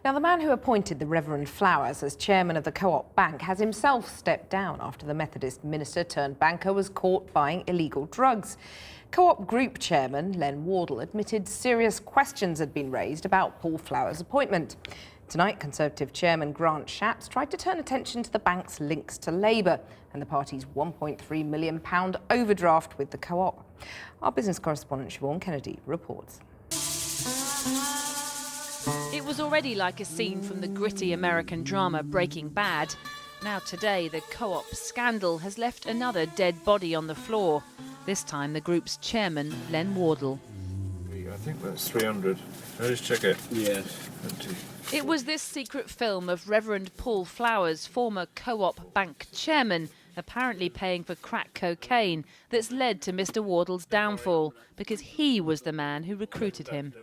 Now, the man who appointed the Reverend Flowers as chairman of the Co-op Bank has himself stepped down after the Methodist minister turned banker was caught buying illegal drugs. Co-op Group chairman Len Wardle admitted serious questions had been raised about PaulFlowers' appointment. Tonight, Conservative chairman Grant Shapps tried to turn attention to the bank's links to Labour and the party's £1.3 million overdraft with the Co-op. Our business correspondent Siobhan Kennedy reports. It was already like a scene from the gritty American drama Breaking Bad. Now today, the Co-op scandal has left another dead body on the floor. This time, the group's chairman, Len Wardle. I think that's 300. I'll just check it. Yes. It was this secret film of Reverend PaulFlowers, former Co-op Bank chairman, apparently paying for crack cocaine, that's led to Mr. Wardle's downfall, because he was the man who recruited him.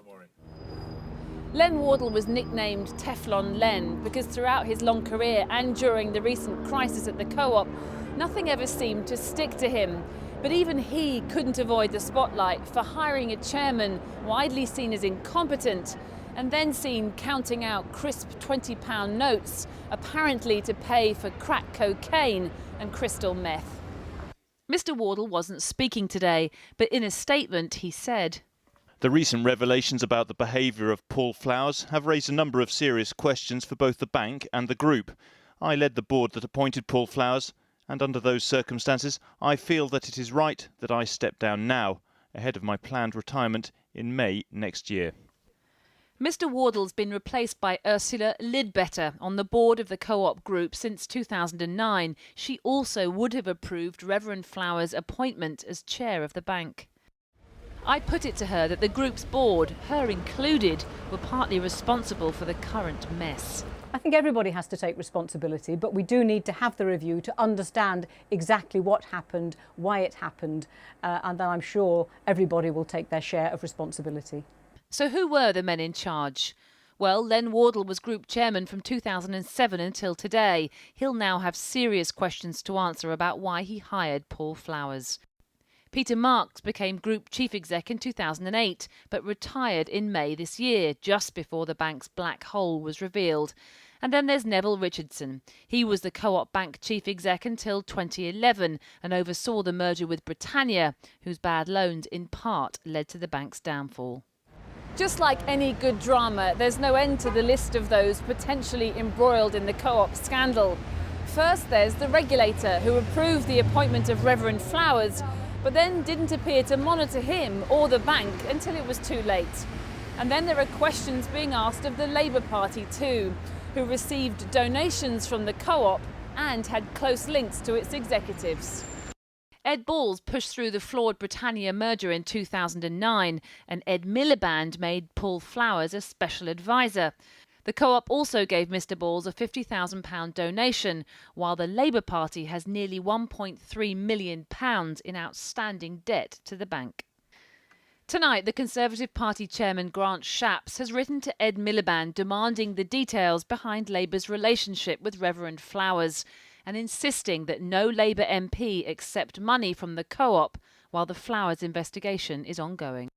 Len Wardle was nicknamed Teflon Len because throughout his long career and during the recent crisis at the Co-op, nothing ever seemed to stick to him. But even he couldn't avoid the spotlight for hiring a chairman widely seen as incompetent and then seen counting out crisp £20 notes, apparently to pay for crack cocaine and crystal meth. Mr. Wardle wasn't speaking today, but in a statement he said, "The recent revelations about the behaviour of PaulFlowers have raised a number of serious questions for both the bank and the group. I led the board that appointed PaulFlowers, and under those circumstances, I feel that it is right that I step down now, ahead of my planned retirement in May next year." Mr. Wardle's been replaced by Ursula Lidbetter on the board of the Co-op Group since 2009. She also would have approved Reverend Flowers' appointment as chair of the bank. I put it to her that the group's board, her included, were partly responsible for the current mess. I think everybody has to take responsibility, but we do need to have the review to understand exactly what happened, why it happened, and then I'm sure everybody will take their share of responsibility. So who were the men in charge? Well, Len Wardle was group chairman from 2007 until today. He'll now have serious questions to answer about why he hired PaulFlowers. Peter Marks became group chief exec in 2008, but retired in May this year, just before the bank's black hole was revealed. And then there's Neville Richardson. He was the Co-op Bank chief exec until 2011 and oversaw the merger with Britannia, whose bad loans in part led to the bank's downfall. Just like any good drama, there's no end to the list of those potentially embroiled in the Co-op scandal. First, there's the regulator who approved the appointment of Reverend Flowers, but then didn't appear to monitor him or the bank until it was too late. And then there are questions being asked of the Labour Party too, who received donations from the Co-op and had close links to its executives. Ed Balls pushed through the flawed Britannia merger in 2009, and Ed Miliband made PaulFlowers a special advisor. The Co-op also gave Mr. Balls a £50,000 donation, while the Labour Party has nearly £1.3 million in outstanding debt to the bank. Tonight, the Conservative Party chairman Grant Shapps has written to Ed Miliband demanding the details behind Labour's relationship with Reverend Flowers and insisting that no Labour MP accept money from the Co-op while the Flowers investigation is ongoing.